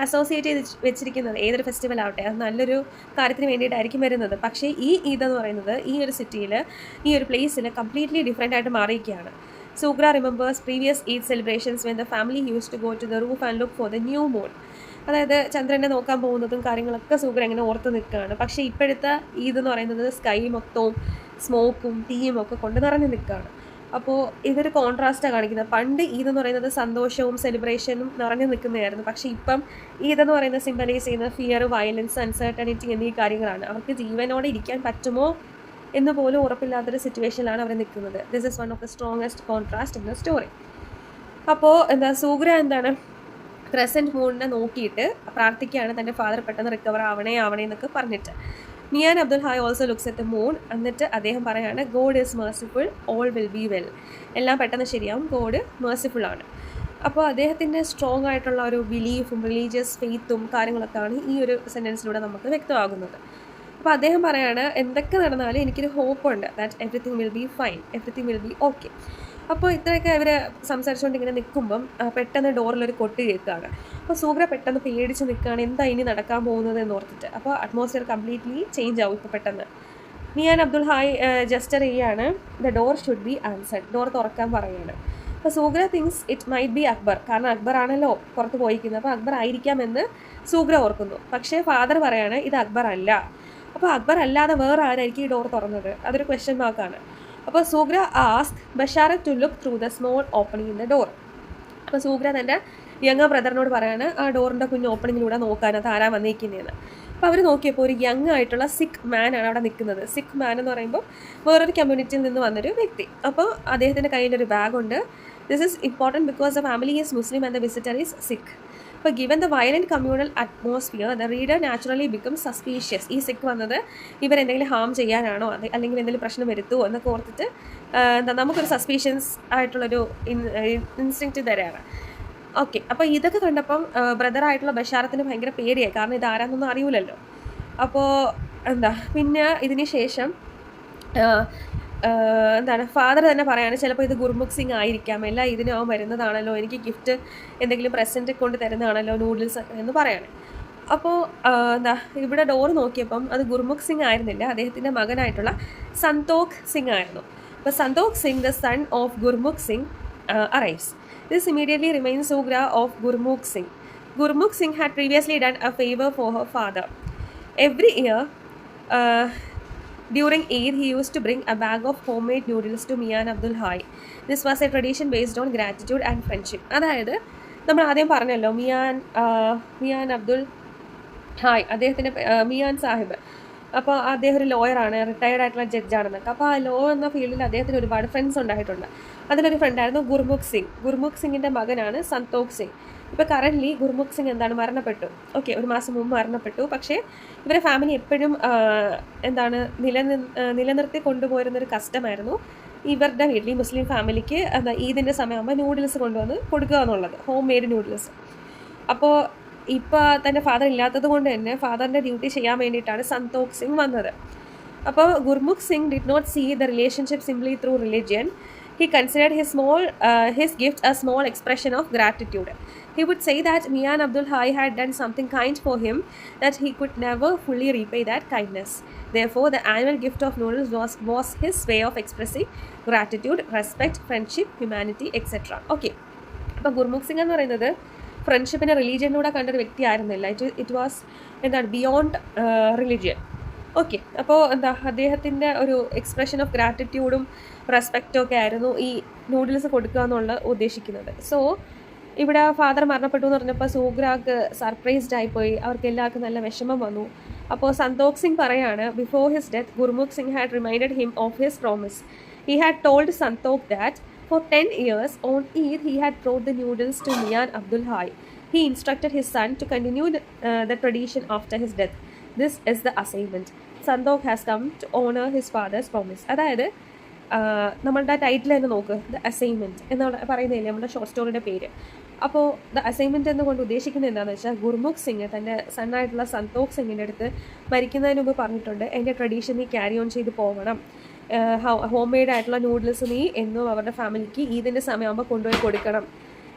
അസോസിയേറ്റ് ചെയ്ത് വെച്ചിരിക്കുന്നത് ഏതൊരു ഫെസ്റ്റിവൽ ആവട്ടെ അത് നല്ലൊരു കാര്യത്തിന് വേണ്ടിയിട്ടായിരിക്കും വരുന്നത്. പക്ഷേ ഈ ഈദ് എന്ന് പറയുന്നത് ഈ ഒരു സിറ്റിയിൽ, ഈ ഒരു പ്ലേസിൽ കംപ്ലീറ്റ്ലി ഡിഫറെൻ്റ് ആയിട്ട് മാറിയിരിക്കുകയാണ്. Sugra remembers previous Eid celebrations when the family used to go to the roof and look for the new moon. അതായത് ചന്ദ്രനെ നോക്കാൻ പോകുന്നതും കാര്യങ്ങളൊക്കെ സൂഗ്ര ഇങ്ങനെ ഓർത്ത് നിൽക്കുകയാണ്. പക്ഷേ ഇപ്പോഴത്തെ ഈദ് എന്ന് പറയുന്നത് സ്കൈ മൊത്തവും സ്മോക്കും തീയും ഒക്കെ കൊണ്ട് നിറഞ്ഞു നിൽക്കുകയാണ്. അപ്പോൾ ഇതൊരു കോൺട്രാസ്റ്റാണ് കാണിക്കുന്നത്. പണ്ട് ഈദ് എന്ന് പറയുന്നത് സന്തോഷവും സെലിബ്രേഷനും നിറഞ്ഞു നിൽക്കുന്നതായിരുന്നു. പക്ഷേ ഇപ്പം ഈദ് എന്ന് പറയുന്നത് സിംബലൈസ് ചെയ്യുന്ന ഫിയർ, വയലൻസ്, അൺസർട്ടനിറ്റി എന്നീ കാര്യങ്ങളാണ്. അവർക്ക് ജീവനോടെ ഇരിക്കാൻ പറ്റുമോ എന്ന് പോലും ഉറപ്പില്ലാത്തൊരു സിറ്റുവേഷനിലാണ് അവർ നിൽക്കുന്നത്. This is one of the strongest contrast in the story. അപ്പോൾ സൂഗ്ര ക്രസൻറ്റ് മൂണിനെ നോക്കിയിട്ട് പ്രാർത്ഥിക്കുകയാണ് തൻ്റെ ഫാദർ പെട്ടെന്ന് റിക്കവർ ആവണേ എന്നൊക്കെ പറഞ്ഞിട്ട്. Mian Abdul Hai also looks at the moon. എന്നിട്ട് അദ്ദേഹം പറയാണ് God is merciful, all will be well. എല്ലാം പെട്ടെന്ന് ശരിയാവും, ഗോഡ് മേഴ്സിഫുൾ ആണ്. അപ്പോൾ അദ്ദേഹത്തിൻ്റെ സ്ട്രോങ് ആയിട്ടുള്ള ഒരു ബിലീഫും റിലീജിയസ് ഫെയ്ത്തും കാര്യങ്ങളൊക്കെയാണ് ഈ ഒരു സെൻറ്റൻസിലൂടെ നമുക്ക് വ്യക്തമാകുന്നത്. അപ്പോൾ അദ്ദേഹം പറയാണ് എന്തൊക്കെ നടന്നാലും എനിക്കൊരു ഹോപ്പുണ്ട് that everything will be fine, everything will be okay. അപ്പോൾ ഇത്രയൊക്കെ ഇവർ സംസാരിച്ചുകൊണ്ട് ഇങ്ങനെ നിൽക്കുമ്പം പെട്ടെന്ന് ഡോറിലൊരു കൊട്ട് കേൾക്കുകയാണ്. അപ്പോൾ സൂഗ്ര പെട്ടെന്ന് പേടിച്ച് നിൽക്കുകയാണ്, എന്താ ഇനി നടക്കാൻ പോകുന്നത് എന്ന് ഓർത്തിട്ട്. അപ്പോൾ അറ്റ്മോസ്ഫിയർ കംപ്ലീറ്റ്ലി ചേഞ്ച് ആവും ഇപ്പോൾ പെട്ടെന്ന്. മിയാൻ അബ്ദുൽ ഹായ് ജസ്റ്റർ ചെയ്യാണ്, the door should be answered, door തുറക്കാൻ പറയുകയാണ്. അപ്പോൾ Sughra thinks it might be Akbar, കാരണം അക്ബർ ആണല്ലോ പുറത്ത് പോയിരിക്കുന്നത്, അപ്പോൾ അക്ബർ ആയിരിക്കാമെന്ന് സൂഗ്ര ഓർക്കുന്നു. പക്ഷേ ഫാദർ പറയാണ് ഇത് അക്ബർ അല്ല. അപ്പോൾ അക്ബർ അല്ലാതെ വേറെ ആരായിരിക്കും ഈ ഡോർ തുറന്നത്? അതൊരു ക്വസ്റ്റ്യൻ മാർക്കാണ്. അപ്പോൾ Sughra ask Basharat to look through the small opening in the door. അപ്പോൾ സൂഗ്ര തൻ്റെ യങ് ബ്രദറിനോട് പറയാണ് ആ ഡോറിൻ്റെ കുഞ്ഞ് ഓപ്പണിങ്ങിലൂടെ നോക്കാൻ അത് ആരാ വന്നിരിക്കുന്നതെന്ന്. അപ്പോൾ അവർ നോക്കിയപ്പോൾ ഒരു യങ് ആയിട്ടുള്ള സിഖ് മാൻ ആണ് അവിടെ നിൽക്കുന്നത്. സിഖ് മാൻ എന്ന് പറയുമ്പോൾ വേറൊരു കമ്മ്യൂണിറ്റിയിൽ നിന്ന് വന്നൊരു വ്യക്തി. അപ്പോൾ അദ്ദേഹത്തിൻ്റെ കയ്യിലൊരു ബാഗുണ്ട്. This is important because the family is Muslim and the visitor is Sikh. അപ്പോൾ given the violent communal atmosphere the reader naturally become suspicious. ഈ സിഖ് വന്നത് ഇവരെന്തെങ്കിലും ഹാം ചെയ്യാനാണോ അല്ലെങ്കിൽ എന്തെങ്കിലും പ്രശ്നം വരുത്തുമോ എന്നൊക്കെ ഓർത്തിട്ട് നമുക്കൊരു സസ്പീഷ്യൻസ് ആയിട്ടുള്ളൊരു ഇൻസ്റ്റിങ്ക്റ്റ് തരാണ്. ഓക്കെ, അപ്പോൾ ഇതൊക്കെ കണ്ടപ്പം ബ്രദറായിട്ടുള്ള ബഷാറത്തിന് ഭയങ്കര പേടിയായി, കാരണം ഇത് ആരാന്നൊന്നും അറിയില്ലല്ലോ. അപ്പോൾ പിന്നെ ഇതിന് ശേഷം ഫാദർ തന്നെ പറയാണ് ചിലപ്പോൾ ഇത് ഗുർമുഖ് സിംഗ് ആയിരിക്കാം, എല്ലാം ഇതിനും അവൻ വരുന്നതാണല്ലോ, എനിക്ക് ഗിഫ്റ്റ് എന്തെങ്കിലും പ്രസൻറ്റ് കൊണ്ട് തരുന്നതാണല്ലോ നൂഡിൽസ് എന്ന് പറയാണ്. അപ്പോൾ ഇവിടെ ഡോർ നോക്കിയപ്പം അത് ഗുർമുഖ് സിംഗ് ആയിരുന്നില്ല, അദ്ദേഹത്തിൻ്റെ മകനായിട്ടുള്ള സന്തോഖ് സിംഗ് ആയിരുന്നു. അപ്പോൾ Santokh Singh the son of Gurmukh Singh arrives. This immediately reminds Sughra of Gurmukh Singh. Gurmukh Singh had previously done a favour for her father. Every year during Eid, he used to bring a bag of homemade noodles to Mian Abdul Hai. This was a tradition based on gratitude and friendship. അതായത് നമ്മൾ ആദ്യം പറഞ്ഞല്ലോ Mian Abdul hi, അദ്ദേഹത്തിൻ്റെ മിയാൻ സാഹിബ്. അപ്പോൾ അദ്ദേഹം ഒരു ലോയറാണ്, retired ആയിട്ടുള്ള ജഡ്ജാണെന്നൊക്കെ. അപ്പോൾ ആ ലോ എന്ന ഫീൽഡിൽ അദ്ദേഹത്തിന് ഒരുപാട് ഫ്രണ്ട്സ് ഉണ്ടായിട്ടുണ്ട്. അതിലൊരു ഫ്രണ്ടായിരുന്നു ഗുർമുഖ് സിംഗ്. ഗുർമുഖ് സിംഗിൻ്റെ മകനാണ് സന്തോഖ് സിംഗ്. ഇപ്പോൾ കറൻ്റ്ലി ഗുർമുഖ് സിംഗ് മരണപ്പെട്ടു. ഓക്കെ, ഒരു മാസം മുമ്പ് മരണപ്പെട്ടു. പക്ഷേ ഇവരെ ഫാമിലി എപ്പോഴും നിലനിർത്തി കൊണ്ടുപോയിരുന്നൊരു കസ്റ്റമായിരുന്നു ഇവരുടെ വീട്ടിൽ, ഈ മുസ്ലിം ഫാമിലിക്ക് ഈദിൻ്റെ സമയമാകുമ്പോൾ നൂഡിൽസ് കൊണ്ടുവന്ന് കൊടുക്കുക എന്നുള്ളത്, ഹോം മെയ്ഡ് നൂഡിൽസ്. അപ്പോൾ ഇപ്പോൾ തൻ്റെ ഫാദർ ഇല്ലാത്തത് കൊണ്ട് തന്നെ ഫാദറിൻ്റെ ഡ്യൂട്ടി ചെയ്യാൻ വേണ്ടിയിട്ടാണ് സന്തോഖ് സിംഗ് വന്നത്. അപ്പോൾ Gurmukh Singh did not see the relationship simply through religion. He considered his gift a small expression of gratitude. He would say that Mian Abdul Hai had done something kind for him, that he could never fully repay that kindness. Therefore, the annual gift of noodles was his way of expressing gratitude, respect, friendship, humanity, etc. Okay. അപ്പോൾ ഗുർമുഖ് സിംഗ് എന്ന് പറയുന്നത് ഫ്രണ്ട്ഷിപ്പിനെ റിലീജിയനിലൂടെ കണ്ടൊരു വ്യക്തിയായിരുന്നില്ല. It was beyond religion. Okay, അപ്പോൾ അദ്ദേഹത്തിൻ്റെ ഒരു എക്സ്പ്രഷൻ ഓഫ് ഗ്രാറ്റിറ്റ്യൂഡും റെസ്പെക്റ്റും ഒക്കെ ആയിരുന്നു ഈ നൂഡിൽസ് കൊടുക്കുക എന്നുള്ള ഉദ്ദേശിക്കുന്നത്. സോ ഇവിടെ ഫാദർ മരണപ്പെട്ടു എന്ന് പറഞ്ഞപ്പോൾ സൂഗ്രാക്ക് സർപ്രൈസ്ഡ് ആയിപ്പോയി, അവർക്ക് എല്ലാവർക്കും നല്ല വിഷമം വന്നു. അപ്പോൾ സന്തോഖ് സിംഗ് പറയാണ്, before his death Gurmukh Singh had reminded him of his promise. He had told Santokh that for 10 years on Eid he had brought the noodles to Mian Abdul Hai. He instructed his son to continue the tradition after his death. This is the assignment. Santokh has come to honor his father's promise. അതായത് നമ്മളുടെ title തന്നെ നോക്ക്, the assignment എന്നുള്ള പറയുന്നില്ലേ നമ്മുടെ short സ്റ്റോറിയുടെ പേര്. അപ്പോൾ the assignment എന്നുകൊണ്ട് ഉദ്ദേശിക്കുന്നത് എന്താണെന്ന് വെച്ചാൽ ഗുർമുഖ് സിംഗ് തൻ്റെ സണ്ണായിട്ടുള്ള സന്തോഖ് സിംഗിൻ്റെ അടുത്ത് മരിക്കുന്നതിന് മുമ്പ് പറഞ്ഞിട്ടുണ്ട്, എൻ്റെ ട്രഡീഷൻ നീ ക്യാരി ഓൺ ചെയ്ത് പോകണം, ഹോം മെയ്ഡ് ആയിട്ടുള്ള നൂഡിൽസ് നീ എന്നും അവരുടെ ഫാമിലിക്ക് ഈദിൻ്റെ സമയമാകുമ്പോൾ കൊണ്ടുപോയി കൊടുക്കണം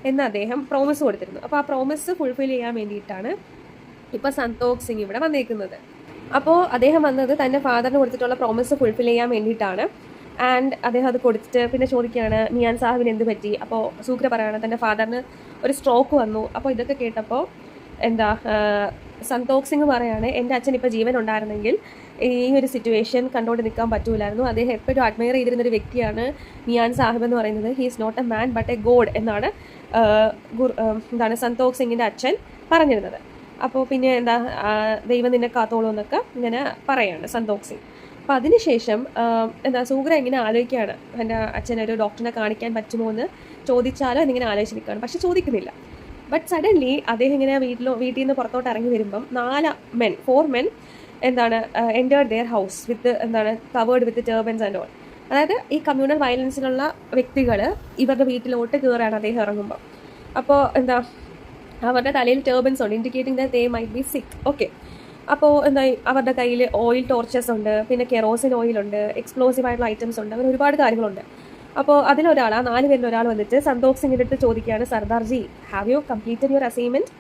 എന്ന് അദ്ദേഹം പ്രോമിസ് കൊടുത്തിരുന്നു. അപ്പോൾ ആ പ്രോമിസ് ഫുൾഫിൽ ചെയ്യാൻ വേണ്ടിയിട്ടാണ് ഇപ്പോൾ സന്തോഖ് സിംഗ് ഇവിടെ വന്നേക്കുന്നത്. അപ്പോൾ അദ്ദേഹം വന്നത് തൻ്റെ ഫാദറിന് കൊടുത്തിട്ടുള്ള പ്രോമിസ് ഫുൾഫിൽ ചെയ്യാൻ വേണ്ടിയിട്ടാണ്. ആൻഡ് അദ്ദേഹം അത് കൊടുത്തിട്ട് പിന്നെ ചോദിക്കുകയാണ് മിയാൻ സാഹിബിന് എന്ത് പറ്റി. അപ്പോൾ സൂഗ്ര പറയുകയാണ് തൻ്റെ ഫാദറിന് ഒരു സ്ട്രോക്ക് വന്നു. അപ്പോൾ ഇതൊക്കെ കേട്ടപ്പോൾ സന്തോഖ് സിംഗ് പറയാണ്, എൻ്റെ അച്ഛൻ ഇപ്പോൾ ജീവൻ ഉണ്ടായിരുന്നെങ്കിൽ ഈ ഒരു സിറ്റുവേഷൻ കണ്ടുകൊണ്ട് നിൽക്കാൻ പറ്റൂലായിരുന്നു. അദ്ദേഹം എപ്പോഴും അഡ്മയർ ചെയ്തിരുന്നൊരു വ്യക്തിയാണ് മിയാൻ സാഹിബ് എന്ന് പറയുന്നത്. He is not a man but a god എന്നാണ് സന്തോഖ് സിംഗിൻ്റെ അച്ഛൻ പറഞ്ഞിരുന്നത്. അപ്പോൾ പിന്നെ ദൈവം നിന്നെ കാത്തോളൂ എന്നൊക്കെ ഇങ്ങനെ പറയാണ് സന്തോഖ് സിംഗ്. അപ്പോൾ അതിനുശേഷം എന്താ സൂഗ്ര ഇങ്ങനെ ആലോചിക്കുകയാണ്, എൻ്റെ അച്ഛനൊരു ഡോക്ടറിനെ കാണിക്കാൻ പറ്റുമോ എന്ന് ചോദിച്ചാലോ എന്നിങ്ങനെ ആലോചിച്ച് നിൽക്കുകയാണ്. പക്ഷെ ചോദിക്കുന്നില്ല. ബട്ട് സഡൻലി അദ്ദേഹം ഇങ്ങനെ വീട്ടിൽ നിന്ന് പുറത്തോട്ട് ഇറങ്ങി വരുമ്പം 4 men എന്താണ് എൻറ്റേർഡ് ദെയർ ഹൗസ് വിത്ത് എന്താണ് കവേർഡ് വിത്ത് ടേർബൻസ് ആൻഡ് ഓൾ. അതായത് ഈ കമ്മ്യൂണൽ വയലൻസിലുള്ള വ്യക്തികൾ ഇവരുടെ വീട്ടിലോട്ട് കയറാണ് അദ്ദേഹം ഇറങ്ങുമ്പോൾ. അപ്പോൾ എന്താ അവരുടെ തലയിൽ ടേർബൻസ് ഉണ്ട്, indicating that they might be സിക്ക്. ഓക്കെ, അപ്പോൾ എന്താ അവരുടെ കയ്യിൽ ഓയിൽ ടോർച്ചസ് ഉണ്ട്, പിന്നെ കെറോസിൻ ഓയിലുണ്ട്, എക്സ്പ്ലോസീവ് ആയിട്ടുള്ള ഐറ്റംസ് ഉണ്ട്, അങ്ങനെ ഒരുപാട് കാര്യങ്ങളുണ്ട്. അപ്പോൾ അതിലൊരാൾ, ആ 4 പേരിൽ ഒരാൾ വന്നിട്ട് സന്തോഷ് സിംഗിൻ്റെ അടുത്ത് ചോദിക്കുകയാണ്, Sardarji have you completed your assignment?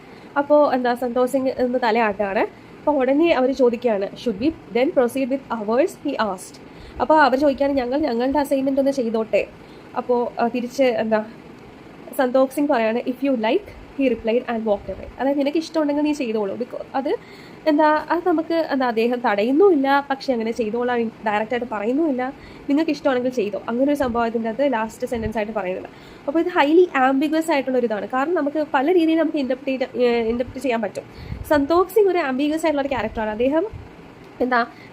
അപ്പോൾ എന്താ സന്തോഷ് സിംഗ് എന്ന് തലയാട്ടാണ്. അപ്പോൾ ഉടനെ അവർ ചോദിക്കുകയാണ്, should be then proceed with hours he asked. അപ്പോൾ അവർ ചോദിക്കുകയാണ്, ഞങ്ങളുടെ അസൈൻമെൻറ്റ് ഒന്ന് ചെയ്തോട്ടെ. അപ്പോൾ തിരിച്ച് എന്താ സന്തോഷ് സിംഗ് പറയാണ്, if you like he replied and walk away. അതായത് നിനക്ക് ഇഷ്ടമുണ്ടെങ്കിൽ നീ ചെയ്തോളൂ. അത് നമുക്ക് അദ്ദേഹം തടയുന്നുമില്ല, പക്ഷേ അങ്ങനെ ചെയ്തോളാൻ ഡയറക്റ്റായിട്ട് പറയുന്നുമില്ല. നിങ്ങൾക്ക് ഇഷ്ടമാണെങ്കിൽ ചെയ്തോ, അങ്ങനെ ഒരു സംഭവം ഇതിൻ്റെ അത് ലാസ്റ്റ് സെൻറ്റൻസ് ആയിട്ട് പറയുന്നില്ല. അപ്പോൾ ഇത് ഹൈലി ആംബിഗ്വസ് ആയിട്ടുള്ള ഒരു ഇതാണ്. കാരണം നമുക്ക് പല രീതിയിൽ നമുക്ക് ഇൻ്റർപ്രിറ്റ് ചെയ്യാൻ പറ്റും. സന്തോഷ് സിംഗ് ഒരു ആംബിഗ്വസ് ആയിട്ടുള്ള ഒരു ക്യാരക്ടറാണ്. അദ്ദേഹം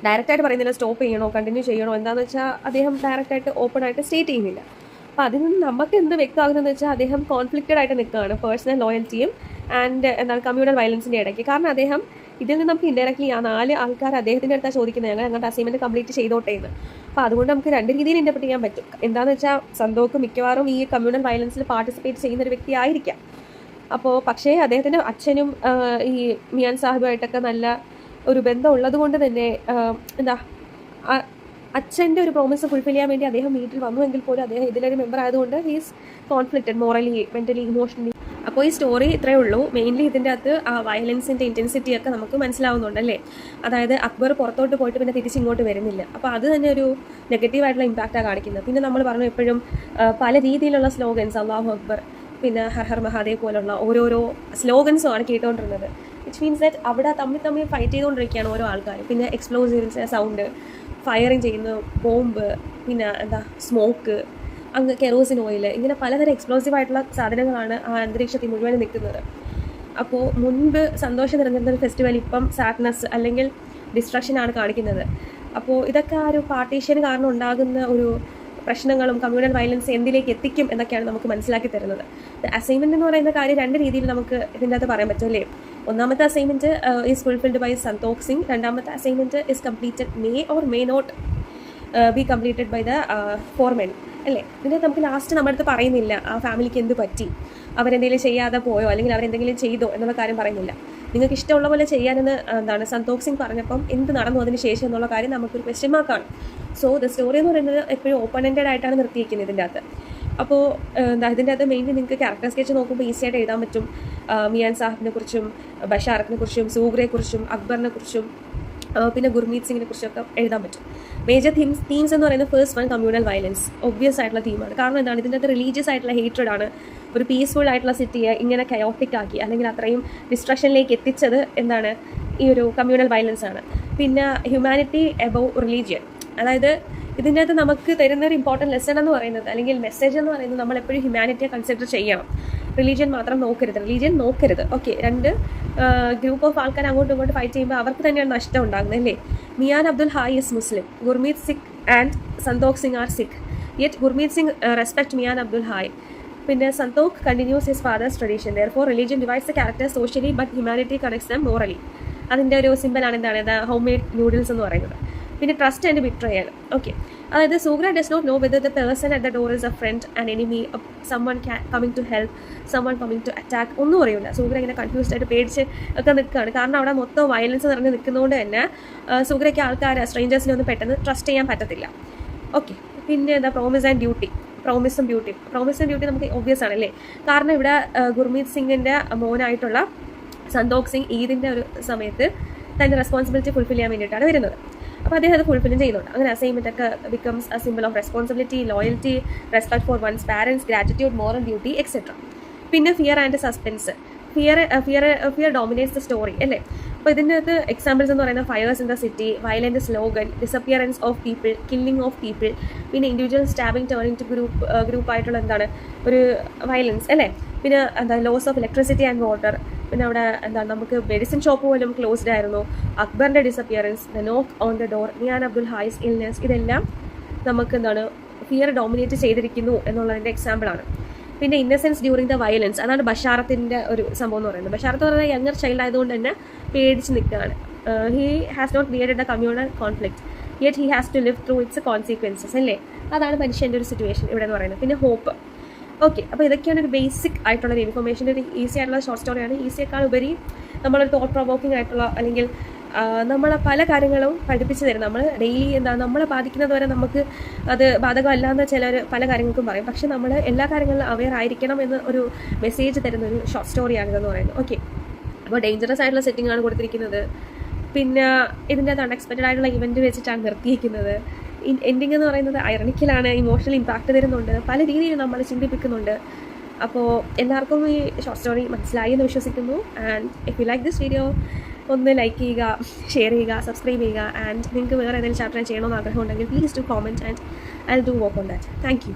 ഡയറക്റ്റായിട്ട് പറയുന്നില്ല സ്റ്റോപ്പ് ചെയ്യണോ കണ്ടിന്യൂ ചെയ്യണോ, എന്താണെന്ന് വെച്ചാൽ അദ്ദേഹം ഡയറക്റ്റായിട്ട് ഓപ്പണായിട്ട് സ്റ്റേറ്റ് ചെയ്യുന്നില്ല. അപ്പോൾ അതിൽ നിന്ന് നമുക്ക് എന്ത് വ്യക്തമാകുന്നതെന്ന് വെച്ചാൽ അദ്ദേഹം കോൺഫ്ലിക്റ്റഡ് ആയിട്ട് നിൽക്കുകയാണ് പേഴ്സണൽ ലോയൽറ്റിയും ആൻഡ് കമ്മ്യൂണൽ വയലൻസിൻ്റെ ഇടയ്ക്ക്. കാരണം അദ്ദേഹം ഇതിൽ നിന്ന് നമുക്ക് ഇൻഡയറക്ട്ലി ആ 4 ആൾക്കാർ അദ്ദേഹത്തിൻ്റെ അടുത്താണ് ചോദിക്കുന്നത്, ഞങ്ങളുടെ അസൈൻമെൻറ്റ് കംപ്ലീറ്റ് ചെയ്തോട്ടെ എന്ന്. അപ്പോൾ അതുകൊണ്ട് നമുക്ക് 2 രീതിയിൽ ഇൻ്റർപ്രിറ്റ് ചെയ്യാൻ പറ്റും. എന്താണെന്ന് വെച്ചാൽ സന്തോഷ് മിക്കവാറും ഈ കമ്മ്യൂണൽ വയലൻസിൽ പാർട്ടിസിപ്പേറ്റ് ചെയ്യുന്ന ഒരു വ്യക്തി ആയിരിക്കാം. അപ്പോൾ പക്ഷേ അദ്ദേഹത്തിൻ്റെ അച്ഛനും ഈ മിയാൻ സാഹിബുമായിട്ടൊക്കെ നല്ല ഒരു ബന്ധം ഉള്ളത് കൊണ്ട് തന്നെ അച്ഛൻ്റെ ഒരു പ്രോമിസ് ഫുൾഫിൽ ചെയ്യാൻ വേണ്ടി അദ്ദേഹം വീട്ടിൽ വന്നുവെങ്കിൽ പോലും അദ്ദേഹം ഇതിലൊരു മെമ്പർ ആയതുകൊണ്ട് he's conflicted morally, mentally, emotionally. അപ്പോൾ ഈ സ്റ്റോറി ഇത്രയേ ഉള്ളൂ. മെയിൻലി ഇതിൻ്റെ അകത്ത് ആ വയലൻസിൻ്റെ ഇൻറ്റൻസിറ്റി ഒക്കെ നമുക്ക് മനസ്സിലാവുന്നുണ്ടല്ലേ. അതായത് അക്ബർ പുറത്തോട്ട് പോയിട്ട് പിന്നെ തിരിച്ചിങ്ങോട്ട് വരുന്നില്ല. അപ്പോൾ അത് തന്നെ ഒരു നെഗറ്റീവായിട്ടുള്ള ഇമ്പാക്റ്റാണ് കാണിക്കുന്നത്. പിന്നെ നമ്മൾ പറഞ്ഞു എപ്പോഴും പല രീതിയിലുള്ള സ്ലോഗൻസ്, അല്ലാഹു അക്ബർ, പിന്നെ ഹർ ഹർ മഹാദേവ് പോലുള്ള ഓരോരോ സ്ലോഗൻസുമാണ് കേട്ടുകൊണ്ടിരുന്നത്. വിച്ച് മീൻസ് ദാറ്റ് അവിടെ തമ്മിൽ ഫൈറ്റ് ചെയ്തുകൊണ്ടിരിക്കുകയാണ് ഓരോ ആൾക്കാർ. പിന്നെ എക്സ്പ്ലോസീവ്സിൻ്റെ സൗണ്ട്, ഫയറിങ് ചെയ്യുന്ന ബോംബ്, പിന്നെ സ്മോക്ക്, അങ്ങ് കെറോസിൻ ഓയിൽ, ഇങ്ങനെ പലതരം എക്സ്പ്ലോസീവ് ആയിട്ടുള്ള സാധനങ്ങളാണ് ആ അന്തരീക്ഷത്തിൽ മുഴുവൻ നിൽക്കുന്നത്. അപ്പോൾ മുൻപ് സന്തോഷം നിറഞ്ഞിരുന്ന ഒരു ഫെസ്റ്റിവൽ ഇപ്പം സാഡ്നെസ് അല്ലെങ്കിൽ ഡിസ്ട്രക്ഷനാണ് കാണിക്കുന്നത്. അപ്പോൾ ഇതൊക്കെ ആ ഒരു പാർട്ടീഷൻ കാരണം ഉണ്ടാകുന്ന ഒരു പ്രശ്നങ്ങളും കമ്മ്യൂണൽ വയലൻസ് എന്തിലേക്ക് എത്തിക്കും എന്നൊക്കെയാണ് നമുക്ക് മനസ്സിലാക്കി തരുന്നത്. അസൈൻമെൻറ്റ് എന്ന് പറയുന്ന കാര്യം 2 രീതിയിൽ നമുക്ക് ഇതിൻ്റെ അകത്ത് പറയാൻ പറ്റും അല്ലേ. ഒന്നാമത്തെ assignment is fulfilled by Santosh Singh. രണ്ടാമത്തെ assignment is completed may or may not be completed by the 4 men അല്ലേ. ഇതിൻ്റെ നമുക്ക് ലാസ്റ്റ് നമ്മുടെ അടുത്ത് പറയുന്നില്ല ആ ഫാമിലിക്ക് എന്ത് പറ്റി, അവരെന്തെങ്കിലും ചെയ്യാതെ പോയോ അല്ലെങ്കിൽ അവരെന്തെങ്കിലും ചെയ്തോ എന്നുള്ള കാര്യം പറയുന്നില്ല. നിങ്ങൾക്ക് ഇഷ്ടമുള്ള പോലെ ചെയ്യാനെന്ന് സന്തോഷ് സിംഗ് പറഞ്ഞപ്പം എന്ത് നടന്നു അതിന് ശേഷം എന്നുള്ള കാര്യം നമുക്കൊരു ക്വസ്റ്റ്യൻ മാർക്കാണ്. സോ ദ സ്റ്റോറി എന്ന് പറയുന്നത് എപ്പോഴും ഓപ്പൺ എൻഡഡ് ആയിട്ടാണ് നിർത്തിയിരിക്കുന്നത് ഇതിൻ്റെ അകത്ത്. അപ്പോൾ ഇതിൻ്റെ അകത്ത് മെയിൻലി നിങ്ങൾക്ക് ക്യാരക്ടർ സ്കെച്ച് നോക്കുമ്പോൾ ഈസി ആയിട്ട് എഴുതാൻ പറ്റും. മിയാൻ സാഹിബിനെ കുറിച്ചും ബഷാറത്തിനെ കുറിച്ചും സൂഗ്രയെക്കുറിച്ചും അക്ബറിനെ കുറിച്ചും പിന്നെ ഗുർമീത് സിംഗിനെ കുറിച്ചൊക്കെ എഴുതാൻ പറ്റും. മേജർ തീംസ് എന്ന് പറയുന്നത് first one communal violence obvious ആയിട്ടുള്ള തീമാണ്. കാരണം എന്താണ്, ഇതിൻ്റെ അകത്ത് റിലീജിയസ് ആയിട്ടുള്ള ഹേറ്റ്രഡ് ആണ്. ഒരു പീസ്ഫുൾ ആയിട്ടുള്ള സിറ്റിയെ ഇങ്ങനെ കയോട്ടിക് ആക്കി അല്ലെങ്കിൽ അത്രയും ഡിസ്ട്രക്ഷനിലേക്ക് എത്തിച്ചത് എന്താണ്, ഈ ഒരു കമ്മ്യൂണൽ വയലൻസ് ആണ്. പിന്നെ ഹ്യൂമാനിറ്റി എബവ് റിലീജിയൻ, അതായത് ഇതിൻ്റെ അകത്ത് നമുക്ക് തരുന്ന ഒരു ഇമ്പോർട്ടൻറ്റ് ലെസൺ എന്ന് പറയുന്നത് അല്ലെങ്കിൽ മെസ്സേജ് എന്ന് പറയുന്നത് നമ്മളെപ്പോഴും ഹ്യൂമാനിറ്റിയെ കൺസിഡർ ചെയ്യണം. റിലീജിയൻ മാത്രം നോക്കരുത്. ഓക്കെ, 2 ഗ്രൂപ്പ് ഓഫ് ആൾക്കാർ അങ്ങോട്ടും ഇങ്ങോട്ട് ഫൈറ്റ് ചെയ്യുമ്പോൾ അവർക്ക് തന്നെയാണ് നഷ്ടം ഉണ്ടാകുന്നത് അല്ലേ. Mian Abdul Hai is Muslim, Gurmeet Singh and Santosh Singh are Sikh, yet Gurmeet Singh respect Mian Abdul Hai. പിന്നെ Santosh continues his father's tradition, therefore religion divides the character socially but humanity connects them morally. അതിൻ്റെ ഒരു സിമ്പിളാണ് എന്താണ് ഹോം മെയ്ഡ് നൂഡിൽസ് എന്ന് പറയുന്നത്. പിന്നെ ട്രസ്റ്റ് ആൻഡ് ബിട്രയൽ. ഓക്കെ, അതായത് Sughra does not know whether the person at the door is a friend and enemy, someone coming to help, someone coming to attack, ഒന്നും അറിയില്ല. സൂഗ്ര ഇങ്ങനെ കൺഫ്യൂസ്ഡ് ആയിട്ട് പേടിച്ച് ഒക്കെ നിൽക്കുകയാണ്. കാരണം അവിടെ മൊത്തം വയലൻസ് നിറഞ്ഞ് നിൽക്കുന്നതുകൊണ്ട് തന്നെ സൂഗ്രയ്ക്ക് ആൾക്കാരെ സ്ട്രേഞ്ചേഴ്സിനെ ഒന്നും പെട്ടെന്ന് ട്രസ്റ്റ് ചെയ്യാൻ പറ്റത്തില്ല. ഓക്കെ, പിന്നെ എന്താ പ്രോമിസും ഡ്യൂട്ടി നമുക്ക് ഒബ്വിയസ് ആണല്ലേ. കാരണം ഇവിടെ ഗുർമീത് സിംഗിൻ്റെ മോനായിട്ടുള്ള സന്തോഷ് സിംഗ് ഈദിൻ്റെ ഒരു സമയത്ത് തൻ്റെ റെസ്പോൺസിബിലിറ്റി ഫുൾഫിൽ ചെയ്യാൻ വേണ്ടിയിട്ടാണ് വരുന്നത്. അപ്പോൾ അദ്ദേഹം അത് ഫുൾഫില്ലും ചെയ്യുന്നുണ്ട്. അങ്ങനെ അസൈൻമെൻ്റ് ഒക്കെ becomes a symbol of responsibility, loyalty, respect for one's parents, gratitude, moral duty etcetera. പിന്നെ fear and suspense. Fear dominates the story അല്ലേ. അപ്പോൾ ഇതിൻ്റെ അകത്ത് എക്സാമ്പിൾസ് എന്ന് പറയുന്നത് fires in the city, violent slogan, disappearance of people, killing of people, പിന്നെ individual stabbing turning to ഗ്രൂപ്പായിട്ടുള്ള എന്താണ് ഒരു വയലൻസ് അല്ലേ. പിന്നെ loss of electricity and water. പിന്നെ അവിടെ നമുക്ക് മെഡിസിൻ ഷോപ്പ് പോലും ക്ലോസ്ഡ് ആയിരുന്നു. അക്ബറിൻ്റെ disappearance, the knock on the door, Mian Abdul Hai is illness, ഇതെല്ലാം നമുക്ക് ഫിയർ ഡോമിനേറ്റ് ചെയ്തിരിക്കുന്നു എന്നുള്ളതിൻ്റെ എക്സാമ്പിളാണ്. പിന്നെ ഇന്നസെൻസ് ഡ്യൂറിങ് ദ വയലൻസ്, അതാണ് ബഷാറത്തിൻ്റെ ഒരു സംഭവം എന്ന് പറയുന്നത്. ബഷാറത്ത് പറയുന്നത് യങ്ങർ ചൈൽഡ് ആയതുകൊണ്ട് തന്നെ പേടിച്ച് നിൽക്കുകയാണ്. He has not created the communal conflict yet he has to live through its consequences, അല്ലേ? അതാണ് മനുഷ്യൻ്റെ ഒരു സിറ്റുവേഷൻ ഇവിടെ എന്ന് പറയുന്നത്. പിന്നെ ഹോപ്പ്. ഓക്കെ, അപ്പോൾ ഇതൊക്കെയാണ് ഒരു ബേസിക് ആയിട്ടുള്ളൊരു ഇൻഫർമേഷൻ്റെ ഒരു ഈസി ആയിട്ടുള്ള ഷോർട്ട് സ്റ്റോറിയാണ്. ഈസിയേക്കാൾ ഉപരി നമ്മളൊരു തോട്ട് പ്രൊവോക്കിംഗ് ആയിട്ടുള്ള, അല്ലെങ്കിൽ നമ്മളെ പല കാര്യങ്ങളും പഠിപ്പിച്ച് തരും. നമ്മൾ ഡെയിലി നമ്മളെ ബാധിക്കുന്നത് വരെ നമുക്ക് അത് ബാധകമല്ല എന്ന് ചിലർ പല കാര്യങ്ങൾക്കും പറയും. പക്ഷെ നമ്മൾ എല്ലാ കാര്യങ്ങളിലും അവെയർ ആയിരിക്കണം എന്ന് ഒരു മെസ്സേജ് തരുന്നൊരു ഷോർട്ട് സ്റ്റോറിയാണിതെന്ന് പറയുന്നത്. ഓക്കെ, അപ്പോൾ ഡേഞ്ചറസ് ആയിട്ടുള്ള സെറ്റിംഗ് ആണ് കൊടുത്തിരിക്കുന്നത്. പിന്നെ ഇതിൻ്റെ അൺഎക്സ്പെക്റ്റഡ് ആയിട്ടുള്ള ഇവൻറ്റ് വെച്ചിട്ടാണ് നിർത്തിയിരിക്കുന്നത്. എൻഡിങ് എന്ന് പറയുന്നത് ഐറണിക്കലാണ്, ഇമോഷണൽ ഇമ്പാക്റ്റ് തരുന്നുണ്ട്, പല രീതിയിൽ നമ്മൾ ചിന്തിപ്പിക്കുന്നുണ്ട്. അപ്പോൾ എല്ലാവർക്കും ഈ ഷോർട്ട് സ്റ്റോറി മനസ്സിലായി എന്ന് വിശ്വസിക്കുന്നു. And if you like this video, ഒന്ന് ലൈക്ക് ചെയ്യുക, ഷെയർ ചെയ്യുക, സബ്സ്ക്രൈബ് ചെയ്യുക. ആൻഡ് നിങ്ങൾക്ക് വേറെ ഏതെങ്കിലും ചാപ്റ്റർ ചെയ്യണമെന്ന് ആഗ്രഹം ഉണ്ടെങ്കിൽ please do comment and I will do work on that. Thank you.